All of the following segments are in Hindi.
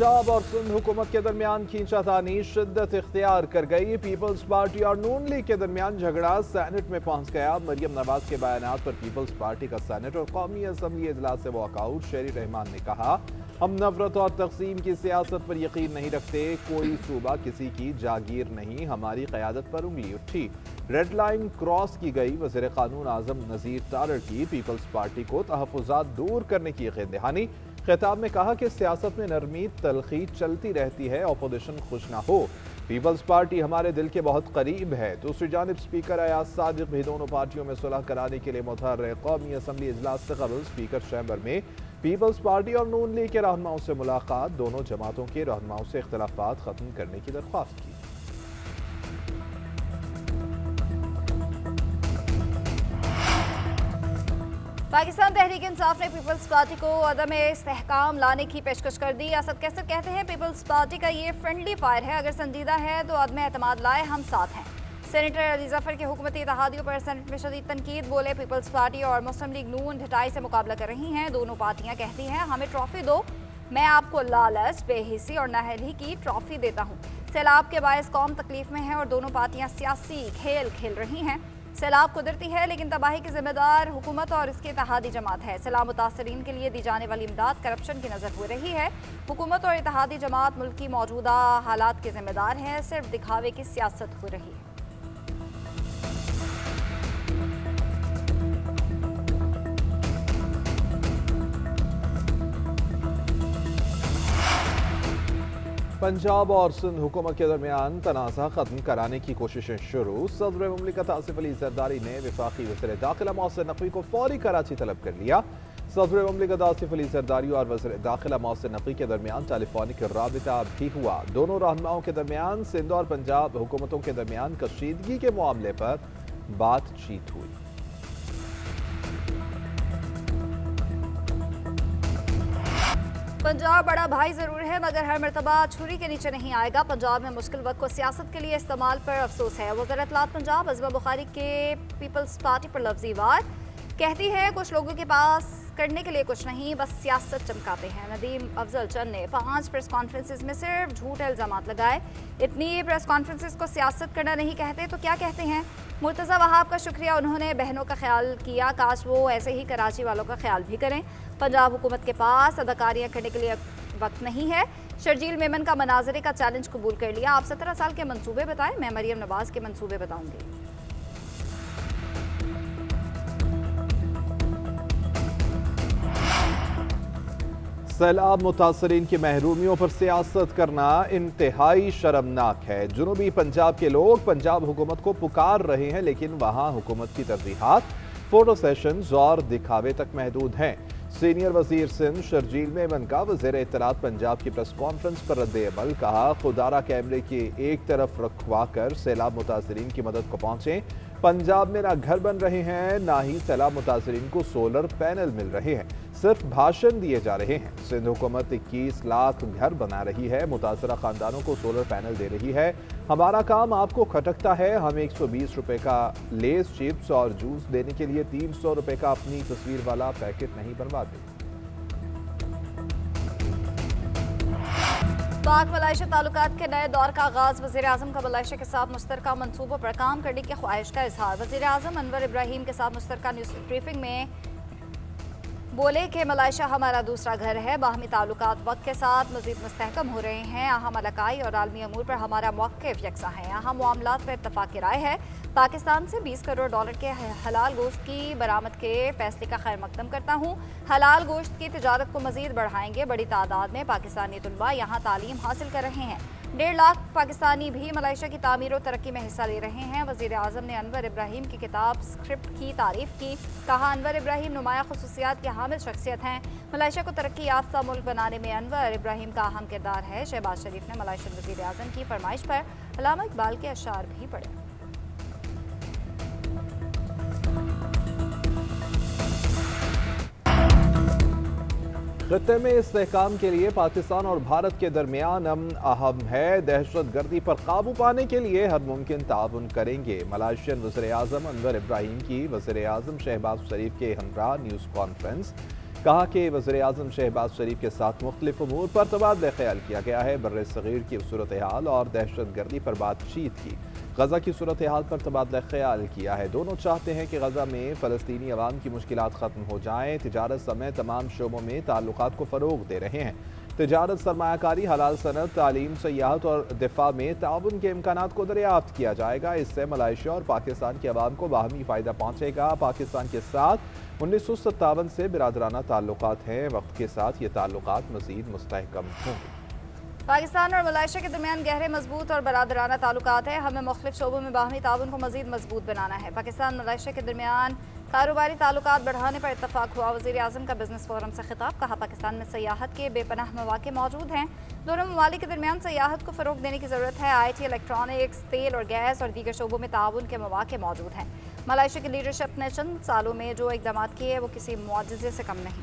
पंजाब और सिंध हुकूमत के दरमियान खींचातानी शिद्दत इख्तियार कर गई। पीपल्स पार्टी और नून लीग के दरमियान झगड़ा सेनेट में पहुंच गया। मरियम नवाज के बयानात पर पीपल्स पार्टी का सेनेट और कौमी असम्बली इजलास से वॉकआउट। शेरी रहमान ने कहा, हम नफरत और तकसीम की सियासत पर यकीन नहीं रखते, कोई सूबा किसी की जागीर नहीं, हमारी क़यादत पर उंगली उठी, रेड लाइन क्रॉस की गई। वज़ीर क़ानून आज़म नज़ीर तारड़ की पीपल्स पार्टी को तहफ़्फ़ुज़ात दूर करने की यकीन दहानी। खिताब में कहा कि सियासत में नरमी तलखी चलती रहती है, अपोजिशन खुश ना हो, पीपल्स पार्टी हमारे दिल के बहुत करीब है। दूसरी जानिब स्पीकर अयाज सादिक भी दोनों पार्टियों में सुलह कराने के लिए मुतहर्रिर। कौमी असम्बली इजलास से कबल स्पीकर चैम्बर में पीपल्स पार्टी और नून लीग के रहनुमाओं से मुलाकात, दोनों जमातों के रहनुमाओं से इख्तिलाफात खत्म करने की दरख्वास्त की। पाकिस्तान तहरीक इंसाफ ने पीपल्स पार्टी को अदम इस्तेहकाम लाने की पेशकश कर दी। असद कैसर कहते हैं, पीपल्स पार्टी का ये फ्रेंडली फायर है, अगर संजीदा है तो अदम एतमाद लाए, हम साथ हैं। सेनेटर अली जफर के हुकूमती इत्तेहादियों पर सेनेट में शदीद तनकीद, बोले पीपल्स पार्टी और मुस्लिम लीग नून ढिठाई से मुकाबला कर रही हैं। दोनों पार्टियां कहती हैं, हमें ट्रॉफी दो, मैं आपको लालच, बेहिसी और नाअहली की ट्रॉफी देता हूँ। सैलाब के बायस कौम तकलीफ में है और दोनों पार्टियां सियासी खेल खेल रही हैं। सैलाब कुदरती है लेकिन तबाही की जिम्मेदार हुकूमत और इसके इत्तेहादी जमात है। सैलाब मुतासरीन के लिए दी जाने वाली इमदाद करप्शन की नजर हो रही है। हुकूमत और इत्तेहादी जमात मुल्क की मौजूदा हालात के जिम्मेदार हैं, सिर्फ दिखावे की सियासत हो रही है। पंजाब और सिंध हुकूमत के दरमियान तनाज़ा खत्म कराने की कोशिशें शुरू। सदर मुमलिकत आसिफ अली जरदारी ने वफाकी वज़ीर दाखिला मोहसिन नकवी को फौरी कराची तलब कर लिया। सदर मुमलिकत आसिफ अली जरदारी और वज़ीर दाखिला मोहसिन नकवी के दरमियान टेलीफोनिक राबिता भी हुआ। दोनों रहनुमाओं के दरमियान सिंध और पंजाब हुकूमतों के दरमियान कशीदगी के मामले पर बातचीत हुई। पंजाब बड़ा भाई जरूर है मगर हर मरतबा छुरी के नीचे नहीं आएगा। पंजाब में मुश्किल वक्त को सियासत के लिए इस्तेमाल पर अफसोस है। वज़ीर इत्तलात पंजाब अज़मा बुखारी के पीपल्स पार्टी पर लफ्ज़ी वार, कहती है कुछ लोगों के पास करने के लिए कुछ नहीं, बस सियासत चमकाते हैं। नदीम अफजल चंद ने 5 प्रेस कॉन्फ्रेंसेस में सिर्फ झूठे इल्ज़ामात लगाए। इतनी प्रेस कॉन्फ्रेंसेस को सियासत करना नहीं कहते तो क्या कहते हैं। मुर्तज़ा वहाब का शुक्रिया, उन्होंने बहनों का ख्याल किया, काश वो ऐसे ही कराची वालों का ख्याल भी करें। पंजाब हुकूमत के पास अदाकारियाँ करने के लिए वक्त नहीं है। शर्जील मेमन का मनाजरे का चैलेंज कबूल कर लिया, आप 17 साल के मंसूबे बताएं, मैं मरियम नवाज के मंसूबे बताऊंगी। सैलाब मुतासरीन की महरूमियों पर सियासत करना इंतहाई शर्मनाक है। जुनूबी पंजाब के लोग पंजाब हुकूमत को पुकार रहे हैं लेकिन वहां हुकूमत की तरजीहात फोटो सेशंस और दिखावे तक महदूद हैं। सीनियर वजीर सिंध शर्जील मेमन का वज़ीर इत्तलात पंजाब की प्रेस कॉन्फ्रेंस पर रद्द-ए-अमल, कहा खुदारा कैमरे की एक तरफ रखवा कर सैलाब मुतासरीन की मदद को पहुंचे। पंजाब में ना घर बन रहे हैं ना ही सैलाब मुतासरीन को सोलर पैनल मिल रहे हैं, सिर्फ भाषण दिए जा रहे हैं। सिंध हुकूमत 21 लाख घर बना रही है, मुतासरा खानदानों को सोलर पैनल दे रही है। हमारा काम आपको खटकता है, हम 120 रुपए का लेस चिप्स और जूस देने के लिए 300 रुपए का अपनी तस्वीर वाला पैकेट नहीं बनवाते। पाक मलाइशिया ताल्लुकात के नए दौर का आगाज, वज़ीर आज़म का मलाइशिया के साथ मुश्तरका मंसूबों पर काम करने की ख्वाहिश का इजहार। वज़ीर आज़म अनवर इब्राहिम के साथ मुश्तरका न्यूज़ ब्रीफिंग में बोले कि मलाइशिया हमारा दूसरा घर है, बाहमी ताल्लुकात वक्त के साथ मज़ीद मुस्तहकम हो रहे हैं। अहम इलाकाई और आलमी अमूर पर हमारा मौक़िफ़ यकसा है, अहम मामलात पर इत्तफ़ाक़ राय है। पाकिस्तान से $20 करोड़ के हलाल गोश्त की बरामद के फैसले का खैर मकदम करता हूँ। हलाल गोश्त की तिजारत को मज़ीद बढ़ाएंगे। बड़ी तादाद में पाकिस्तानी तलबा यहाँ तालीम हासिल कर रहे हैं। 1.5 लाख पाकिस्तानी भी मलाइशिया की तामीर और तरक्की में हिस्सा ले रहे हैं। वज़ीर आज़म ने अनवर इब्राहिम की किताब स्क्रिप्ट की तारीफ़ की, कहा अनवर इब्राहिम नुमाया खुसूसियात के हामिल शख्सियत हैं। मलाइशिया को तरक्की याफ्ता मुल्क बनाने में अनवर इब्राहिम का अहम किरदार है। शहबाज शरीफ ने मलाइशियन वज़ीर आज़म की फरमाइश पर अल्लामा इकबाल के अशार भी पढ़े। खत्ते में इस्तेहकाम के लिए पाकिस्तान और भारत के दरमियान अमन अहम है। दहशत गर्दी पर काबू पाने के लिए हर मुमकिन ताउन करेंगे। मलाइशियन वज़ीर आज़म अनवर इब्राहिम की वज़ीर आज़म शहबाज शरीफ के हमरा न्यूज़ कॉन्फ्रेंस। कहा कि वज़ीर-ए-आज़म शहबाज शरीफ के साथ मुख्तलिफ उमूर पर तबादला ख्याल किया गया है। बर्रे सगीर की सूरत हाल और दहशत गर्दी पर बातचीत की। गजा की सूरत हाल पर तबादला ख्याल किया है। दोनों चाहते हैं कि गजा में फ़लस्तीनी अवाम की मुश्किलात ख़त्म हो जाएँ। तिजारत समेत तमाम शोबों में ताल्लुकात को फ़रोग़ दे रहे हैं। तिजारत, सरमायाकारी, हलाल सनत, तालीम, सयाहत और दिफा में ताउन के इम्कानात को दरियाफ्त किया जाएगा। इससे मलेशिया और पाकिस्तान के अवाम को बाहमी फ़ायदा पहुँचेगा। पाकिस्तान के साथ 1957 से बिरादराना ताल्लुकात हैं। वक्त के साथ ये ताल्लुकात मज़ीद मुस्तहकम होंगे। पाकिस्तान और मलेशिया के दरमियान गहरे, मजबूत और बरादराना ताल्लुकात हैं। हमें मुख्तलिफ शोबों में बाहमी ताउन को मज़ीद मजबूत बनाना है। पाकिस्तान मलेशिया के दरमियान कारोबारी ताल्लुकात बढ़ाने पर इत्तफाक हुआ। वज़ीर-ए-आज़म का बिजनेस फोरम से खिताब। कहा, पाकिस्तान में सयाहत के बेपनाह मौके मौजूद हैं। दोनों ममालिक के दरमियान सयाहत को फ़रोग़ देने की ज़रूरत है। IT, इलेक्ट्रॉनिक्स, तेल और गैस और दीगर शोबों में ताउन के मौके मौजूद हैं। मलेशिया की लीडरशिप ने चंद सालों में जो इक़दाम किए वो किसी मुआजिज़े से कम नहीं।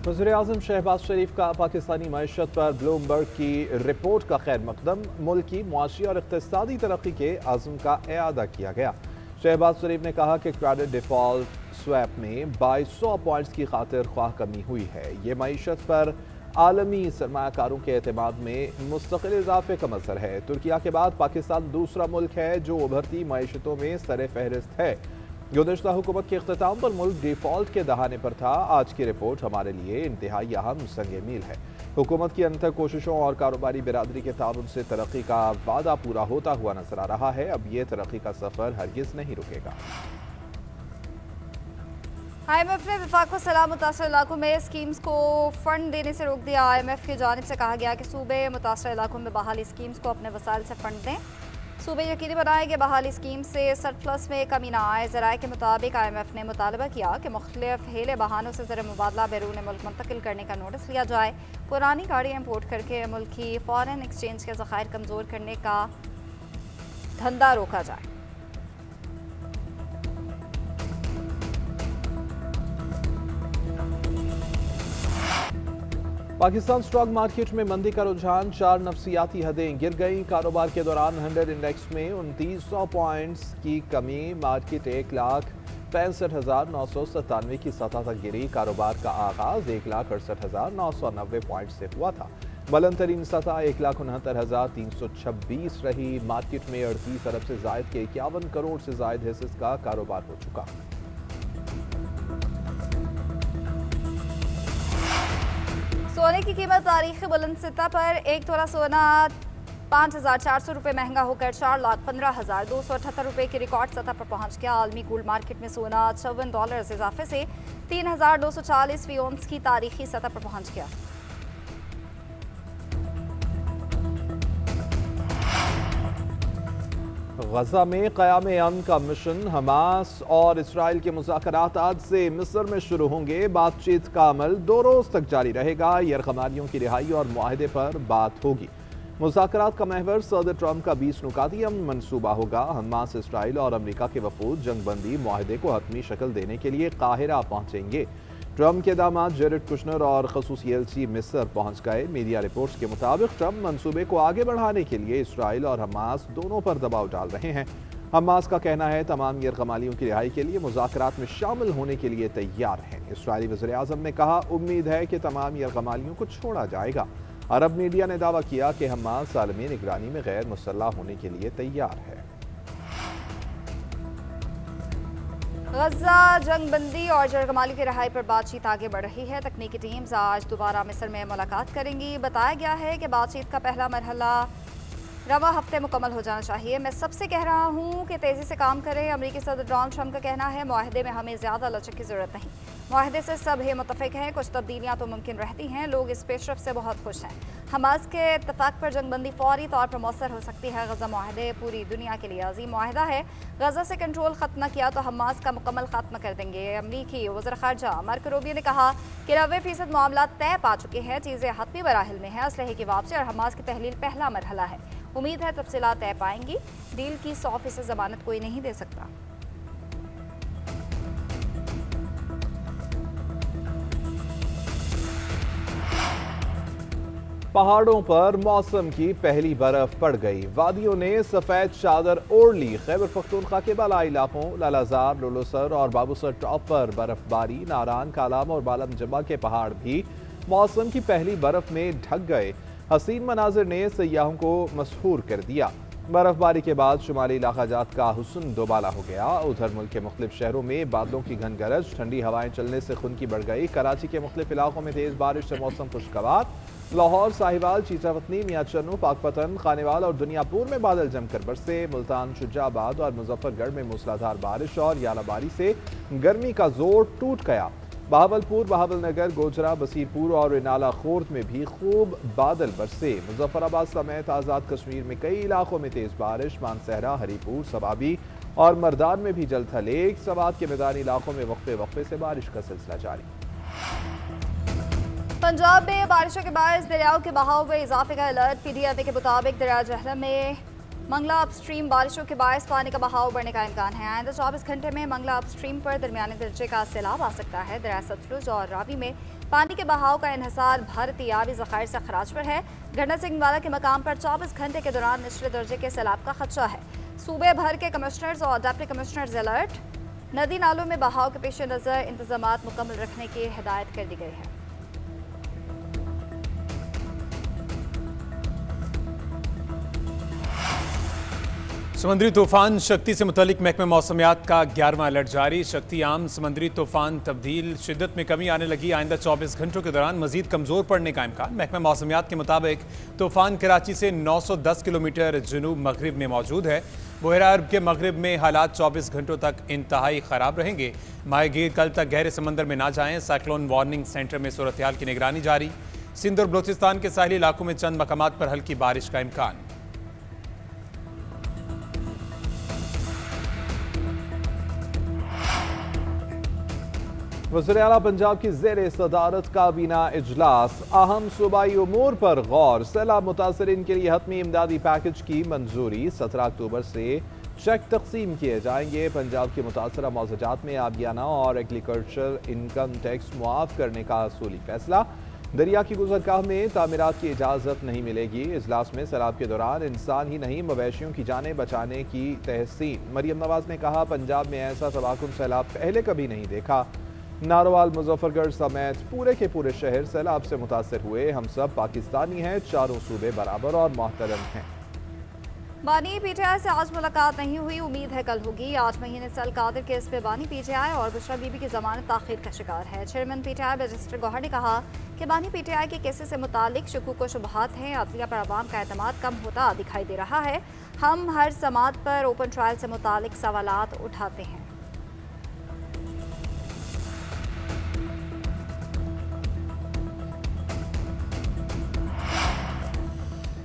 वज़ीर-ए-आज़म शहबाज शरीफ का पाकिस्तानी मईशत पर ब्लूमबर्ग की रिपोर्ट का खैर मकदम। मुल्क की मुआशी और इक़्तिसादी तरक्की के आज़म का इआदा किया गया। शहबाज शरीफ ने कहा कि क्रेडिट डिफ़ॉल्ट स्वैप में 2200 पॉइंट्स की खातिर ख्वाह कमी हुई है। ये मईशत पर आलमी सरमायाकारों के एतमाद में मुस्तकिल इजाफे का मसर है। तुर्किया के बाद पाकिस्तान दूसरा मुल्क है जो उभरती मईशतों में सर फहरिस्त है। गुज़श्ता हुकूमत के इख्तिताम पर मुल्क डिफ़ॉल्ट के दहाने पर था। आज की रिपोर्ट हमारे लिए इंतहाई अहम संग मील है। हुकूमत की अनथक कोशिशों और कारोबारी बिरादरी के ताउन से तरक्की का वादा पूरा होता हुआ नजर आ रहा है। अब ये तरक्की का सफ़र हरगिज़ नहीं रुकेगा। IMF ने विफाक को सलाह मुतासर इलाकों में स्कीम्स को फंड देने से रोक दिया। IMF की जानिब से कहा गया कि सूबे मुतासर इलाकों में बहाली स्कीम्स को अपने वसाइल से फंड दें। सूबे यकीनी बनाए कि बहाली स्कीम से सरप्लस में कमी न आए। ज़राए के मुताबिक IMF ने मुतालबा किया कि मुख्तलिफ हेले बहानों से ज़र मुबादला बैरून मुल्क मुंतकिल करने का नोटिस लिया जाए। पुरानी गाड़ियाँ इम्पोर्ट करके मुल्क की फ़ॉरेन एक्सचेंज के ज़खायर कमज़ोर करने का धंधा रोका जाए। पाकिस्तान स्टॉक मार्केट में मंदी का रुझान, 4 नफसियाती हदें गिर गई। कारोबार के दौरान 100 इंडेक्स में 2900 पॉइंट्स की कमी। मार्केट 1,65,997 की सतह तक गिरी। कारोबार का आगाज 1,68,990 पॉइंट से हुआ था। बुलंद तरीन सतह 1,69,326 रही। मार्केट में 38 अरब से जायद के 51 करोड़ से जायद हिस्से का कारोबार हो चुका। सोने की कीमत तारीखी बुलंद सतह पर 1 तोला सोना 5,400 रुपये महंगा होकर 4,15,278 रुपये की रिकॉर्ड सतह पर पहुंच गया। आलमी गोल्ड मार्केट में सोना $54 इजाफे से 3,240 फी औंस की तारीखी सतह पर पहुंच गया। गजा में क़याम अमन का मिशन। हमास और इसराइल के मुज़ाकरात आज से मिस्र में शुरू होंगे। बातचीत का अमल 2 रोज़ तक जारी रहेगा। यरग़मारियों की रिहाई और मुआहदे पर बात होगी। मुज़ाकरात का महवर सदर ट्रंप का 20 नुकाती अमन मनसूबा होगा। हमास, इसराइल और अमरीका के वफूद जंगबंदी मुआहदे को हतमी शक्ल देने के लिए काहिरा पहुँचेंगे। ट्रंप के दामाद जेरेड कुशनर और ख़ुसूसी एलची मिस्र पहुंच गए। मीडिया रिपोर्ट्स के मुताबिक ट्रंप मंसूबे को आगे बढ़ाने के लिए इसराइल और हमास दोनों पर दबाव डाल रहे हैं। हमास का कहना है तमाम यरग़मालियों की रिहाई के लिए मुज़ाकरात में शामिल होने के लिए तैयार हैं। इसराइली वज़ीर-ए-आज़म ने कहा, उम्मीद है कि तमाम यरग़मालियों को छोड़ा जाएगा। अरब मीडिया ने दावा किया कि हमास आलमी निगरानी में गैर मुसल्लह होने के लिए तैयार है। गजा जंगबंदी और यरग़माली की रिहाई पर बातचीत आगे बढ़ रही है। तकनीकी टीम्स आज दोबारा मिस्र में मुलाकात करेंगी। बताया गया है कि बातचीत का पहला मरहला रवा हफ्ते मुकम्मल हो जाना चाहिए। मैं सबसे कह रहा हूँ कि तेज़ी से काम करें। अमेरिकी सदर डोनाल्ड ट्रंप का कहना है, मुआहदे में हमें ज़्यादा लचक की ज़रूरत नहीं। मुआहदे से सब है मुतफ़िक हैं। कुछ तब्दीलियाँ तो मुमकिन रहती हैं। लोग इस पेशरफ से बहुत खुश हैं। हमास के इत्तफाक पर जंगबंदी फौरी तौर पर मौसर हो सकती है। गजा मुआहदे पूरी दुनिया के लिए अजीम मुआहदा है। गजा से कंट्रोल ख़त्म न किया तो हमास का मुकम्मल खात्मा कर देंगे। अमरीकी वज़ीर ख़ारजा मार्को रूबियो ने कहा कि 90% मामला तय पा चुके हैं। चीज़ें हतमी बराहिल में हैं। असलहे की वापसी और हमास की तहलील पहला मरहला है। उम्मीद है तफसीलात तय पाएंगी। डील की 100% ज़मानत कोई नहीं दे सकता। पहाड़ों पर मौसम की पहली बर्फ पड़ गई। वादियों ने सफेद चादर ओढ़ ली। खैबर पख्तूनख्वा के बालाई इलाकों लालाजार, लोलोसर और बाबूसर टॉप पर बर्फबारी। नारान, कालाम और बालम जमा के पहाड़ भी मौसम की पहली बर्फ में ढक गए। हसीन मनाजिर ने सयाहों को मसहूर कर दिया। बर्फबारी के बाद शुमाली इलाकाजात का हुस्न दोबाला हो गया। उधर मुल्क के मुख्तलिफ शहरों में बादलों की घन गरज, ठंडी हवाएं चलने से खुनकी बढ़ गई। कराची के मुख्तलिफ इलाकों में तेज बारिश से मौसम खुशगवार। लाहौर, साहिवाल, चीचावतनी, मियां चन्नू, पाकपतन, खानेवाल और दुनियापुर में बादल जमकर बरसे। मुल्तान, शुजाबाद और मुजफ्फरगढ़ में मूसलाधार बारिश और यालाबारी से गर्मी का जोर टूट गया। बहावलपुर, बहावलनगर, गोजरा, बसीरपुर और इनाला खोर्द में भी खूब बादल बरसे। मुजफ्फराबाद समेत आज़ाद कश्मीर में कई इलाकों में तेज बारिश। मानसहरा, हरीपुर, सवाबी और मर्दान में भी जलथल। सवात के मैदानी इलाकों में वक्फे वक्फे से बारिश का सिलसिला जारी। पंजाब में बारिशों के बायस दरियाओं के बहाव में इजाफे का अलर्ट। PDMA के मुताबिक दरिया जहलम में मंगला अपस्ट्रीम बारिशों के बायस पानी का बहाव बढ़ने का इम्कान है। आइंदा 24 घंटे में मंगला अपस्ट्रीम पर दरमियाने दर्जे का सैलाब आ सकता है। दरिया सतलुज और रावी में पानी के बहाव का इन्हिसार भारतीय आबी ज़खायर से खराज पर है। गन्ना सिंहवाला के मकाम पर 24 घंटे के दौरान निचले दर्जे के सैलाब का खदशा है। सूबे भर के कमिश्नर्स और डिप्टी कमिश्नर्स अलर्ट। नदी नालों में बहाव के पेश नज़र इंतजामात मुकम्मल रखने की हिदायत कर दी गई है। समुद्री तूफान शक्ति से मुतालिक महकमे मौसमियात का 11वां अलर्ट जारी। शक्ति आम समुद्री तूफान तब्दील, शिद्दत में कमी आने लगी। आइंदा 24 घंटों के दौरान मजीद कमजोर पड़ने का इम्कान। महकमे मौसमियात के मुताबिक तूफान कराची से 910 किलोमीटर जनूब मगरिब में मौजूद है। बहरा अरब के मगरिब में हालात 24 घंटों तक इंतहाई ख़राब रहेंगे। माहीगीर कल तक गहरे समंदर में ना जाएं। साइक्लोन वार्निंग सेंटर में सूरत हाल की निगरानी जारी। सिंध और बलोचिस्तान के साहिली इलाकों में चंद मकामात पर हल्की बारिश का इम्कान। वज़ीर आला पंजाब की ज़ेर सदारत काबीना इजलास। अहम सूबाई उमूर पर गौर। सैलाब मुतासरीन के लिए हतमी इमदादी पैकेज की मंजूरी। 17 अक्टूबर से चेक तकसीम किए जाएंगे। पंजाब के मुतासरा मौज़ाजात में आबियाना और एग्रीकल्चर इनकम टैक्स मुआफ़ करने का असूली फैसला। दरिया की गुज़रगाह में तामीरात की इजाज़त नहीं मिलेगी। इजलास में सैलाब के दौरान इंसान ही नहीं मवेशियों की जानें बचाने की तहसीन। मरियम नवाज ने कहा, पंजाब में ऐसा तबाहकुन सैलाब पहले कभी नहीं देखा। नारोवाल, मुजफ्फरगढ़ समेत पूरे के पूरे शहर सैलाब से मुतासर हुए। हम सब पाकिस्तानी हैं, चारों सूबे बराबर और मोहतरम हैं। बानी PTI से आज मुलाकात नहीं हुई, उम्मीद है कल होगी। 8 महीने से अल-कादिर केस पे बानी PTI और बुशरा बीबी की जमानत ताखीर का शिकार है। चेयरमैन PTI बैरिस्टर गौहर ने कहा कि बानी PTI के केसेस से मुतालिक शुकूक व शुबहात हैं। अदलिया पर अवाम का एतमाद कम होता दिखाई दे रहा है। हम हर समात पर ओपन ट्रायल से मुतालिक सवालात उठाते हैं।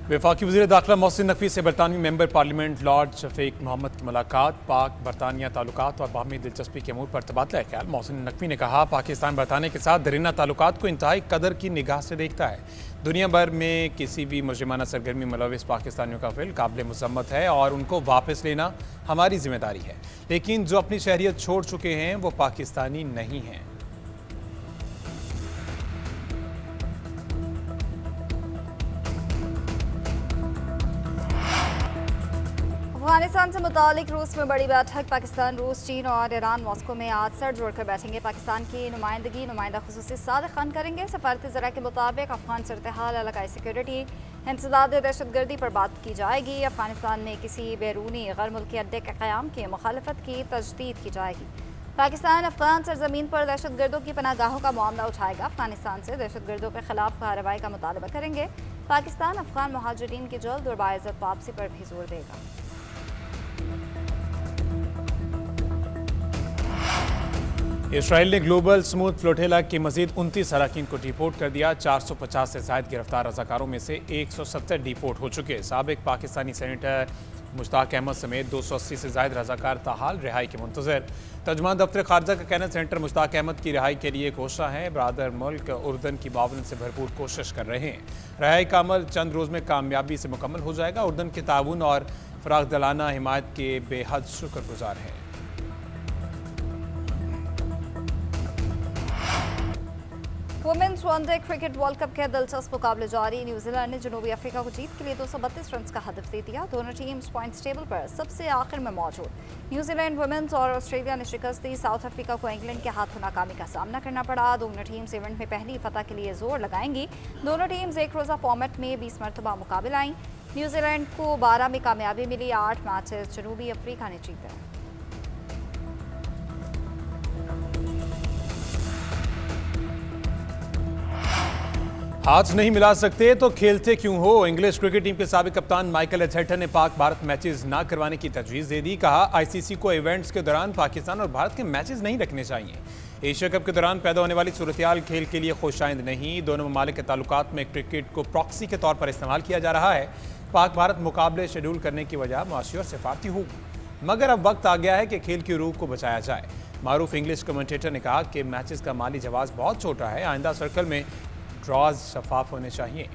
वफाकी वज़ीर दाखिला मोहसिन नकवी से बरतानवी member parliament lord Shafiq Mohammad की मुलाकात। पाक बरतानिया ताल्लुकात और बाहमी दिलचस्पी के अमूर पर तबादला ख्याल। मोहसिन नकवी ने कहा, पाकिस्तान बरतानिया के साथ दरीना ताल्लुकात को इंतहाई कदर की निगाह से देखता है। दुनिया भर में किसी भी मुजरिमाना सरगर्मी मुलविस पाकिस्तानियों का फ़िल काबिल मज़म्मत है और उनको वापस लेना हमारी जिम्मेदारी है। लेकिन जो अपनी शहरियत छोड़ चुके हैं वो पाकिस्तानी नहीं हैं। अफगानिस्तान से मुतालिक रूस में बड़ी बैठक। पाकिस्तान, रूस, चीन और ईरान मॉस्को में आज सर जोड़कर बैठेंगे। पाकिस्तान की नुमाइंदगी नुमाइंदा खुसूसी सादिक खान करेंगे। सफारती ज़रा के मुताबिक अफगान सूरत-ए-हाल, इलाकाई सिक्योरिटी, इंसदाद दहशतगर्दी पर बात की जाएगी। अफगानिस्तान में किसी बैरूनी गैर मुल्की अड्डे के क़याम की मुखालफत की तजदीद की जाएगी। पाकिस्तान अफगान सरजमीन पर दहशतगर्दों की पनाहगाहों का मामला उठाएगा। अफगानिस्तान से दहशतगर्दों के खिलाफ कार्रवाई का मुतालबा करेंगे। पाकिस्तान अफगान मुहाजिरीन की जल्द और बाइज़्ज़त वापसी पर भी जोर देगा। इसराइल ने ग्लोबल स्मूथ फ्लोटेला के मजीद 29 अराकीन को डिपोर्ट कर दिया। 450 से ज़ायद गिरफ्तार रज़ाकारों में से 170 डिपोर्ट हो चुके। साबिक पाकिस्तानी सेनेटर मुश्ताक अहमद समेत 280 से ज़ायद रज़ाकार ताहाल रिहाई के मुंतज़र। तर्जुमान दफ्तर खारजा का कहना, सेनेटर मुश्ताक अहमद की रिहाई के लिए कोशा है। बरादर मुल्क उर्दन की मावनत से भरपूर कोशिश कर रहे हैं। रिहाई का अमल चंद रोज़ में कामयाबी से मुकम्मल हो जाएगा। उर्दन के ताउन और फ़राग दलाना हिमायत के बेहद शुक्रगुजार हैं। Women's one day cricket world cup के दिलचस्प मुकाबले जारी। न्यूजीलैंड ने जनूबी अफ्रीका को जीत के लिए 232 रन का हदफ दे दिया। दोनों टीम्स पॉइंट्स टेबल पर सबसे आखिर में मौजूद। न्यूजीलैंड वुमेन्स और ऑस्ट्रेलिया ने शिकस्त दी। साउथ अफ्रीका को इंग्लैंड के हाथों नाकामी का सामना करना पड़ा। दोनों टीम्स इवेंट में पहली फतह के लिए जोर लगाएंगी। दोनों टीम्स एक रोज़ा फॉर्मेट में 20 मरतबा मुकाबला आईं। न्यूजीलैंड को 12 में कामयाबी मिली। 8 मैचेस जनूबी अफ्रीका ने जीते। हाथ नहीं मिला सकते तो खेलते क्यों हो। इंग्लिश क्रिकेट टीम के साबिक कप्तान माइकल एथर्टन ने पाक भारत मैचेस ना करवाने की तजवीज़ दे दी। कहा आईसीसी को इवेंट्स के दौरान पाकिस्तान और भारत के मैचेस नहीं रखने चाहिए। एशिया कप के दौरान पैदा होने वाली सूरत-ए-हाल खेल के लिए खुशाइंद नहीं। दोनों ममालिक के ताल्लुकात में क्रिकेट को प्रॉक्सी के तौर पर इस्तेमाल किया जा रहा है। पाक भारत मुकाबले शेड्यूल करने की वजह मुआशी और सिफारती होगी, मगर अब वक्त आ गया है कि खेल की रूह को बचाया जाए। मारूफ इंग्लिश कमेंटेटर ने कहा कि मैचेस का माली जवाब बहुत छोटा है। आइंदा सर्कल में ड्रॉज शफाफ होने चाहिए।